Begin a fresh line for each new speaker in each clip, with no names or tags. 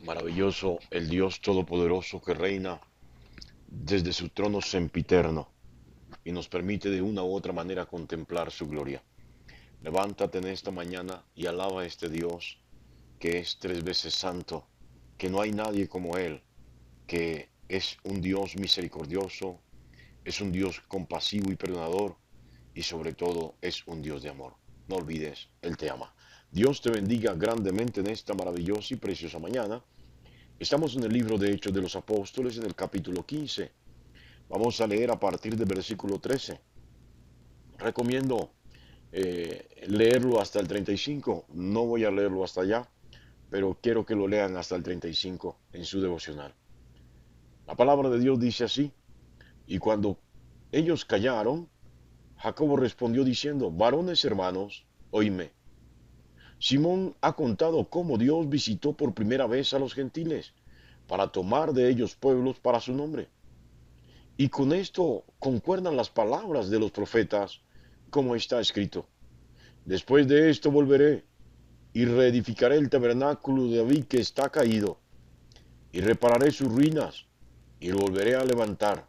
Maravilloso el Dios Todopoderoso que reina desde su trono sempiterno y nos permite de una u otra manera contemplar su gloria. Levántate en esta mañana y alaba a este Dios que es tres veces santo, que no hay nadie como Él, que es un Dios misericordioso, es un Dios compasivo y perdonador y sobre todo es un Dios de amor. No olvides, Él te ama. Dios te bendiga grandemente en esta maravillosa y preciosa mañana. Estamos en el libro de Hechos de los Apóstoles, en el capítulo 15. Vamos a leer a partir del versículo 13. Recomiendo leerlo hasta el 35. No voy a leerlo hasta allá, pero quiero que lo lean hasta el 35 en su devocional. La palabra de Dios dice así: y cuando ellos callaron, Jacobo respondió diciendo: varones hermanos, oídme. Simón ha contado cómo Dios visitó por primera vez a los gentiles para tomar de ellos pueblos para su nombre. Y con esto concuerdan las palabras de los profetas, como está escrito: después de esto volveré y reedificaré el tabernáculo de David que está caído, y repararé sus ruinas, y lo volveré a levantar,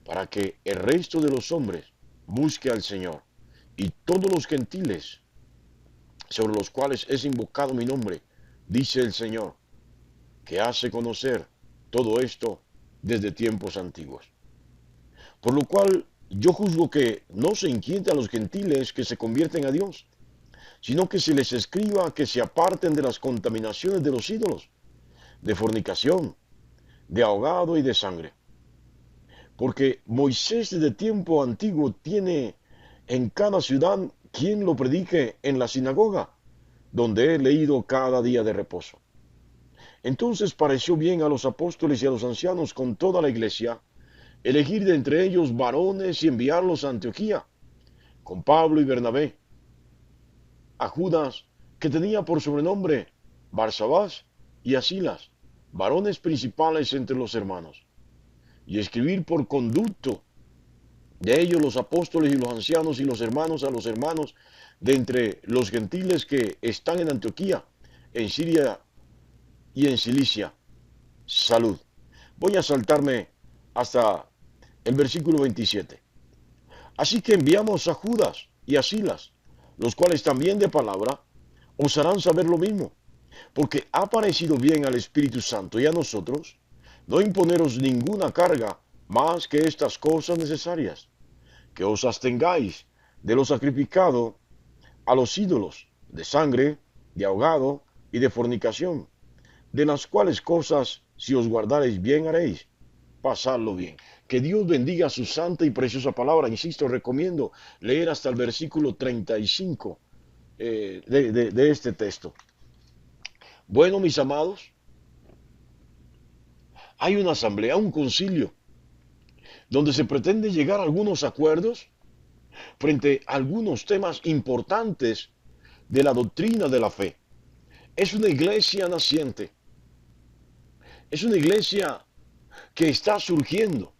para que el resto de los hombres busque al Señor, y todos los gentiles sobre los cuales es invocado mi nombre, dice el Señor, que hace conocer todo esto desde tiempos antiguos. Por lo cual yo juzgo que no se inquiete a los gentiles que se convierten a Dios, sino que se les escriba que se aparten de las contaminaciones de los ídolos, de fornicación, de ahogado y de sangre. Porque Moisés desde tiempo antiguo tiene en cada ciudad quien lo predique en la sinagoga, donde he leído cada día de reposo. Entonces pareció bien a los apóstoles y a los ancianos con toda la iglesia elegir de entre ellos varones y enviarlos a Antioquía, con Pablo y Bernabé, a Judas, que tenía por sobrenombre Barsabás, y a Silas, varones principales entre los hermanos, y escribir por conducto de ellos los apóstoles y los ancianos y los hermanos a los hermanos de entre los gentiles que están en Antioquía, en Siria y en Cilicia. Salud. Voy a saltarme hasta el versículo 27. Así que enviamos a Judas y a Silas, los cuales también de palabra os harán saber lo mismo, porque ha parecido bien al Espíritu Santo y a nosotros no imponeros ninguna carga más que estas cosas necesarias, que os abstengáis de lo sacrificado a los ídolos, de sangre, de ahogado y de fornicación, de las cuales cosas, si os guardareis bien haréis, pasadlo bien. Que Dios bendiga su santa y preciosa palabra. Insisto, recomiendo leer hasta el versículo 35 de este texto. Bueno, mis amados, hay una asamblea, un concilio, donde se pretende llegar a algunos acuerdos frente a algunos temas importantes de la doctrina de la fe. Es una iglesia naciente, es una iglesia que está surgiendo.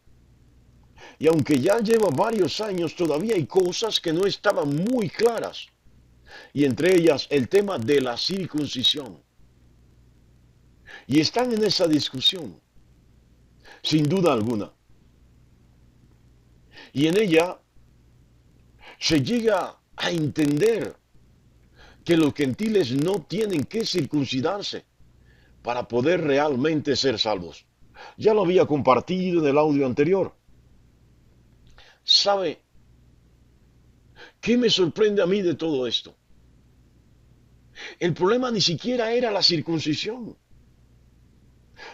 Y aunque ya lleva varios años, todavía hay cosas que no estaban muy claras. Y entre ellas el tema de la circuncisión. Y están en esa discusión, sin duda alguna. Y en ella se llega a entender que los gentiles no tienen que circuncidarse para poder realmente ser salvos. Ya lo había compartido en el audio anterior. ¿Sabe qué me sorprende a mí de todo esto? El problema ni siquiera era la circuncisión.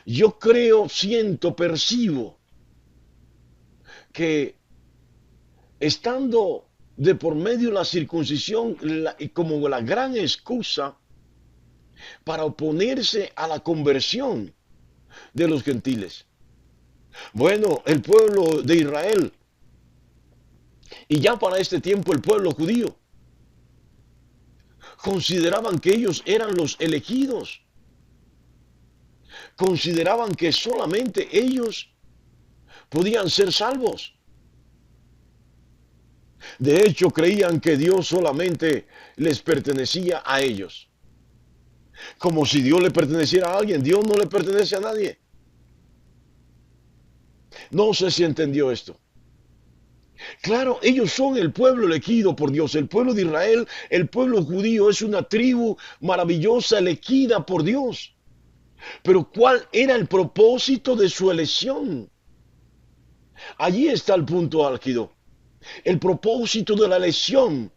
Yo creo, siento, percibo que estando de por medio la circuncisión como la gran excusa para oponerse a la conversión de los gentiles. Bueno, el pueblo de Israel y ya para este tiempo el pueblo judío consideraban que ellos eran los elegidos, consideraban que solamente ellos podían ser salvos. De hecho, creían que Dios solamente les pertenecía a ellos. como si Dios le perteneciera a alguien. Dios no le pertenece a nadie. No sé si entendió esto. Claro, ellos son el pueblo elegido por Dios, el pueblo de Israel, el pueblo judío es una tribu maravillosa elegida por Dios. Pero ¿cuál era el propósito de su elección? Allí está el punto álgido. El propósito de la elección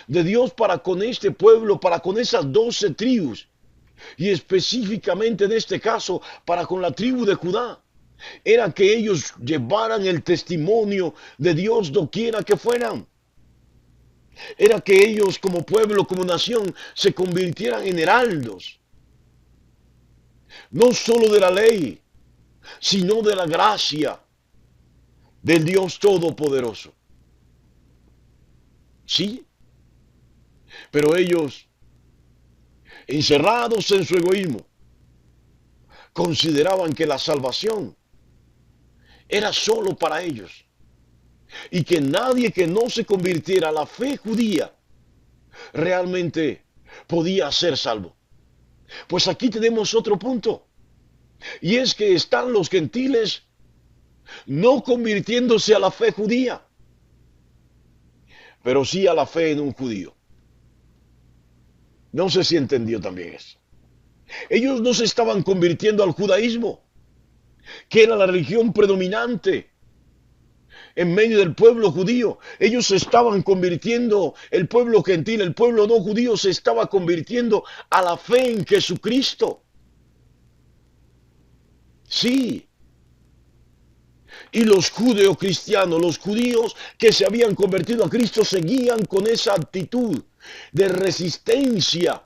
de Dios para con este pueblo, para con esas 12 tribus, y específicamente en este caso para con la tribu de Judá, era que ellos llevaran el testimonio de Dios doquiera que fueran. Era que ellos como pueblo, como nación, se convirtieran en heraldos, no solo de la ley, sino de la gracia del Dios Todopoderoso. Sí, pero ellos, encerrados en su egoísmo, consideraban que la salvación era solo para ellos y que nadie que no se convirtiera a la fe judía realmente podía ser salvo. Pues aquí tenemos otro punto, y es que están los gentiles no convirtiéndose a la fe judía, pero sí a la fe en un judío. No sé si entendió también eso. Ellos no se estaban convirtiendo al judaísmo, que era la religión predominante en medio del pueblo judío. Ellos se estaban convirtiendo, el pueblo gentil, el pueblo no judío se estaba convirtiendo a la fe en Jesucristo. Sí. Y los judeocristianos, los judíos que se habían convertido a Cristo, seguían con esa actitud de resistencia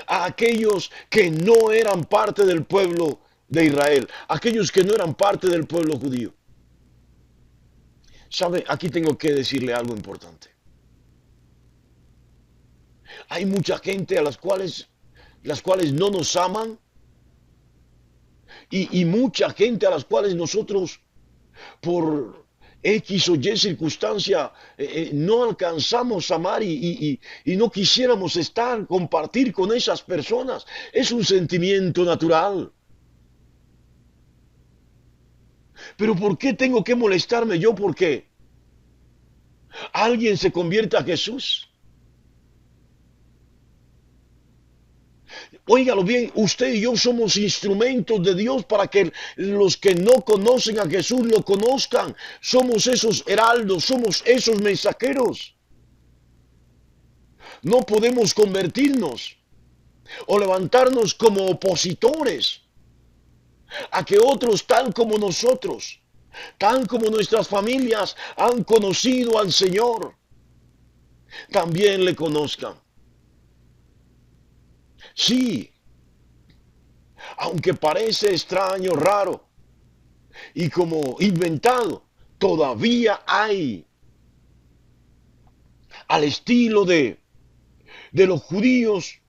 a aquellos que no eran parte del pueblo de Israel, aquellos que no eran parte del pueblo judío. ¿Sabe? Aquí tengo que decirle algo importante. Hay mucha gente a las cuales no nos aman y mucha gente a las cuales nosotros por X o Y circunstancia no alcanzamos a amar y no quisiéramos estar, compartir con esas personas. Es un sentimiento natural. Pero ¿por qué tengo que molestarme yo porque alguien se convierta a Jesús? Óigalo bien, usted y yo somos instrumentos de Dios para que los que no conocen a Jesús lo conozcan. Somos esos heraldos, somos esos mensajeros. No podemos convertirnos o levantarnos como opositores a que otros tal como nosotros, tal como nuestras familias han conocido al Señor, también le conozcan. Sí, aunque parece extraño, raro y como inventado, todavía hay, al estilo de los judíos,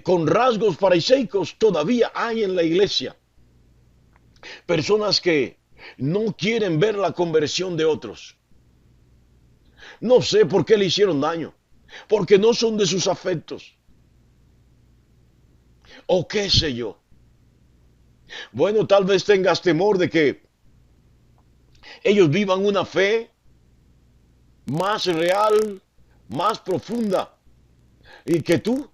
con rasgos fariseicos, todavía hay en la iglesia personas que no quieren ver la conversión de otros. No sé por qué le hicieron daño, porque no son de sus afectos, o qué sé yo. Bueno, tal vez tengas temor de que ellos vivan una fe más real, más profunda, y que tú.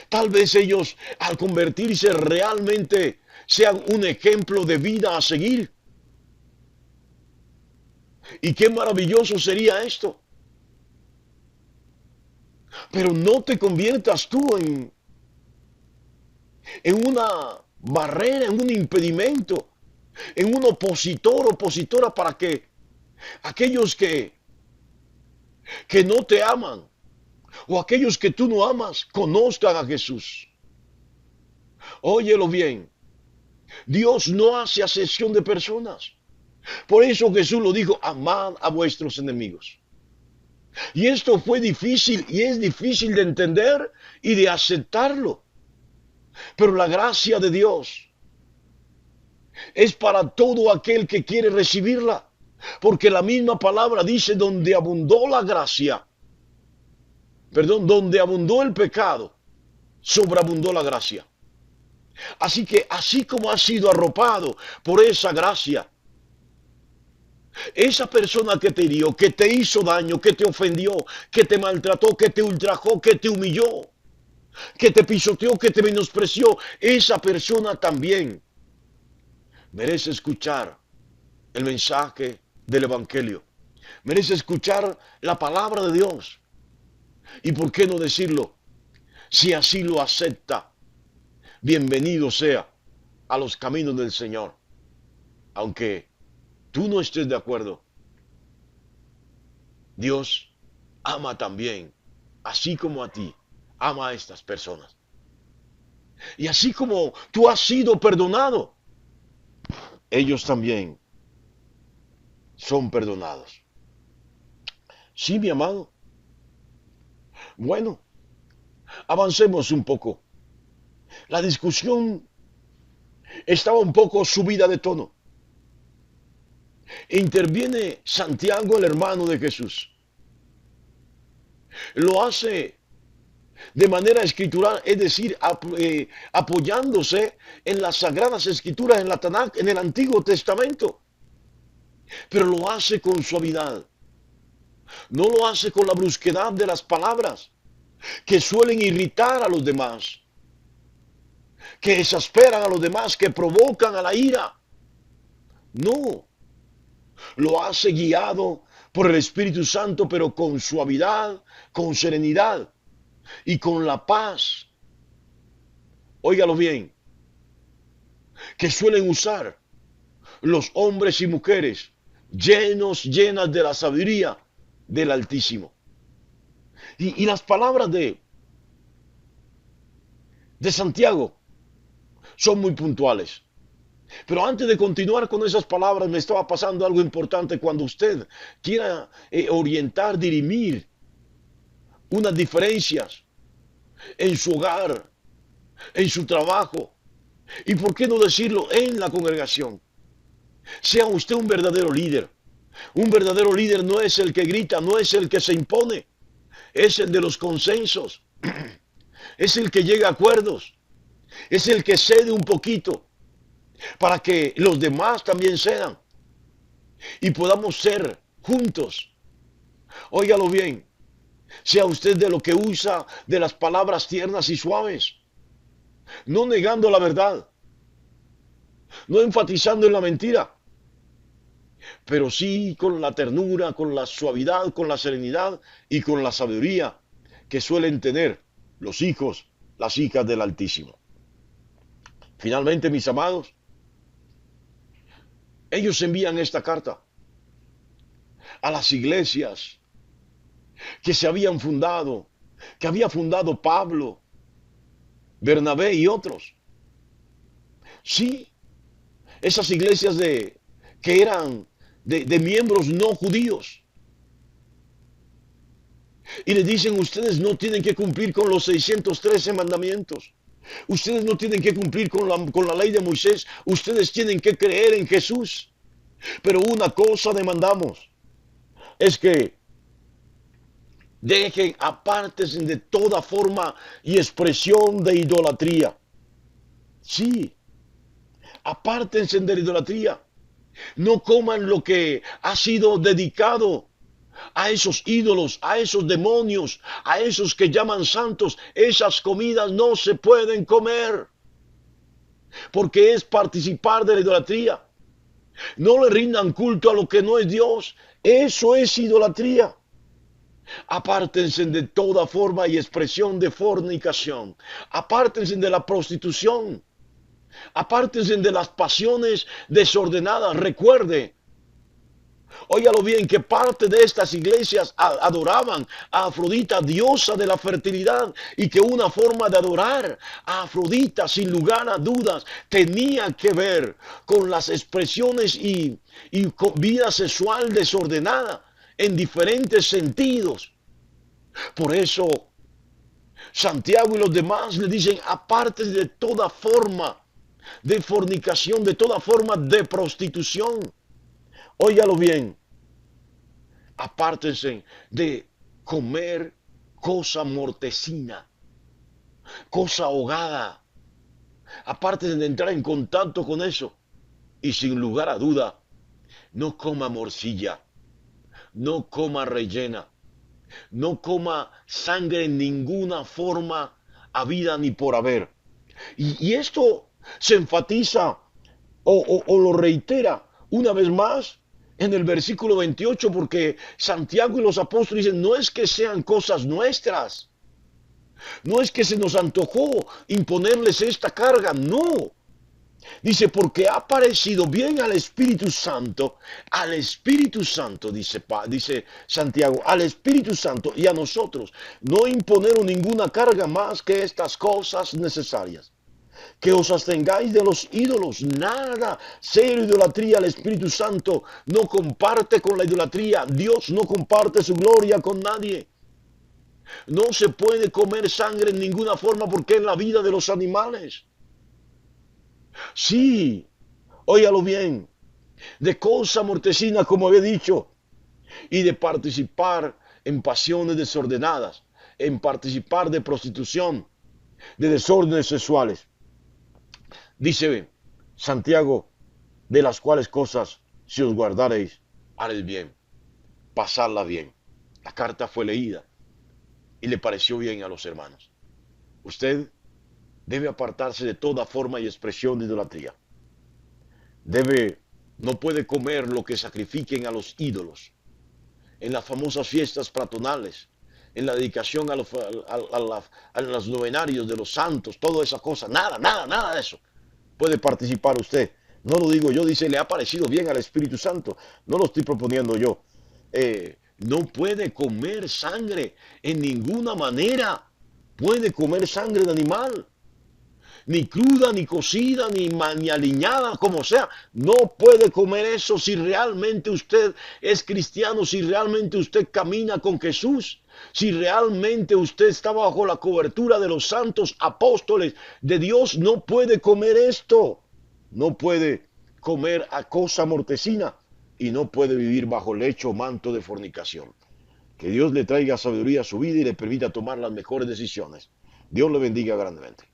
Tal vez ellos, al convertirse realmente, sean un ejemplo de vida a seguir. Y qué maravilloso sería esto. Pero no te conviertas tú en una barrera, en un impedimento, en un opositor, opositora para que aquellos que no te aman o aquellos que tú no amas conozcan a Jesús. Óyelo bien, Dios no hace acepción de personas. Por eso Jesús lo dijo, amad a vuestros enemigos. Y esto fue difícil y es difícil de entender y de aceptarlo. Pero la gracia de Dios es para todo aquel que quiere recibirla. Porque la misma palabra dice, donde abundó la gracia, perdón, donde abundó el pecado, sobreabundó la gracia. Así que así como has sido arropado por esa gracia, esa persona que te hirió, que te hizo daño, que te ofendió, que te maltrató, que te ultrajó, que te humilló, que te pisoteó, que te menospreció, esa persona también merece escuchar el mensaje del Evangelio. Merece escuchar la palabra de Dios. ¿Y por qué no decirlo? Si así lo acepta, bienvenido sea a los caminos del Señor. Aunque tú no estés de acuerdo, Dios ama también, así como a ti, ama a estas personas. Y así como tú has sido perdonado, ellos también son perdonados. Sí, mi amado. Bueno, avancemos un poco. La discusión estaba un poco subida de tono. Interviene Santiago, el hermano de Jesús. Lo hace de manera escritural, es decir, apoyándose en las sagradas escrituras, en la Tanakh, en el Antiguo Testamento. Pero lo hace con suavidad. No lo hace con la brusquedad de las palabras que suelen irritar a los demás, que exasperan a los demás, que provocan a la ira. No, lo hace guiado por el Espíritu Santo, pero con suavidad, con serenidad y con la paz. Óigalo bien, que suelen usar los hombres y mujeres llenas de la sabiduría del Altísimo. Y las palabras de Santiago son muy puntuales. Pero antes de continuar con esas palabras, me estaba pasando algo importante. Cuando usted quiera orientar, dirimir unas diferencias en su hogar, en su trabajo, y por qué no decirlo en la congregación, sea usted un verdadero líder. Un verdadero líder no es el que grita, no es el que se impone, es el de los consensos, es el que llega a acuerdos, es el que cede un poquito para que los demás también cedan y podamos ser juntos. Óigalo bien, sea usted de lo que usa de las palabras tiernas y suaves, no negando la verdad, no enfatizando en la mentira, pero sí con la ternura, con la suavidad, con la serenidad y con la sabiduría que suelen tener los hijos, las hijas del Altísimo. Finalmente, mis amados, ellos envían esta carta a las iglesias que se habían fundado, que había fundado Pablo, Bernabé y otros. Sí, esas iglesias que eran de miembros no judíos. Y le dicen, ustedes no tienen que cumplir con los 613 mandamientos. Ustedes no tienen que cumplir con la ley de Moisés. Ustedes tienen que creer en Jesús. Pero una cosa demandamos, es que dejen, apártense de toda forma y expresión de idolatría. Sí, apártense de la idolatría. No coman lo que ha sido dedicado a esos ídolos, a esos demonios, a esos que llaman santos. Esas comidas no se pueden comer, porque es participar de la idolatría. No le rindan culto a lo que no es Dios. Eso es idolatría. Apártense de toda forma y expresión de fornicación. Apártense de la prostitución. Apártense de las pasiones desordenadas. Recuerde, óigalo bien, que parte de estas iglesias adoraban a Afrodita, diosa de la fertilidad, y que una forma de adorar a Afrodita, sin lugar a dudas, tenía que ver con las expresiones y con vida sexual desordenada en diferentes sentidos. Por eso Santiago y los demás le dicen, aparte de toda forma de fornicación, de toda forma de prostitución. Óigalo bien, apártense de comer cosa mortecina, cosa ahogada. Aparte de entrar en contacto con eso, y sin lugar a duda, no coma morcilla, no coma rellena, no coma sangre en ninguna forma, habida ni por haber. Y esto se enfatiza o lo reitera una vez más en el versículo 28, porque Santiago y los apóstoles dicen, no es que sean cosas nuestras, no es que se nos antojó imponerles esta carga, no. Dice, porque ha parecido bien al Espíritu Santo, dice Santiago, al Espíritu Santo y a nosotros, no imponeron ninguna carga más que estas cosas necesarias. Que os abstengáis de los ídolos, nada, cero idolatría. Al Espíritu Santo no comparte con la idolatría, Dios no comparte su gloria con nadie. No se puede comer sangre en ninguna forma porque es la vida de los animales. Sí, óyalo bien, de cosa mortecina, como había dicho, y de participar en pasiones desordenadas, en participar de prostitución, de desórdenes sexuales. Dice Santiago, de las cuales cosas, si os guardareis, haréis bien, pasadla bien. La carta fue leída y le pareció bien a los hermanos. Usted debe apartarse de toda forma y expresión de idolatría. No puede comer lo que sacrifiquen a los ídolos. En las famosas fiestas patronales, en la dedicación a los novenarios de los santos, toda esa cosa, nada de eso puede participar usted. No lo digo yo, dice, le ha parecido bien al Espíritu Santo. No lo estoy proponiendo yo. No puede comer sangre en ninguna manera. Puede comer sangre de animal. Ni cruda, ni cocida, ni aliñada, como sea. No puede comer eso si realmente usted es cristiano, si realmente usted camina con Jesús, si realmente usted está bajo la cobertura de los santos apóstoles de Dios. No puede comer esto. No puede comer a cosa mortecina y no puede vivir bajo lecho o manto de fornicación. Que Dios le traiga sabiduría a su vida y le permita tomar las mejores decisiones. Dios le bendiga grandemente.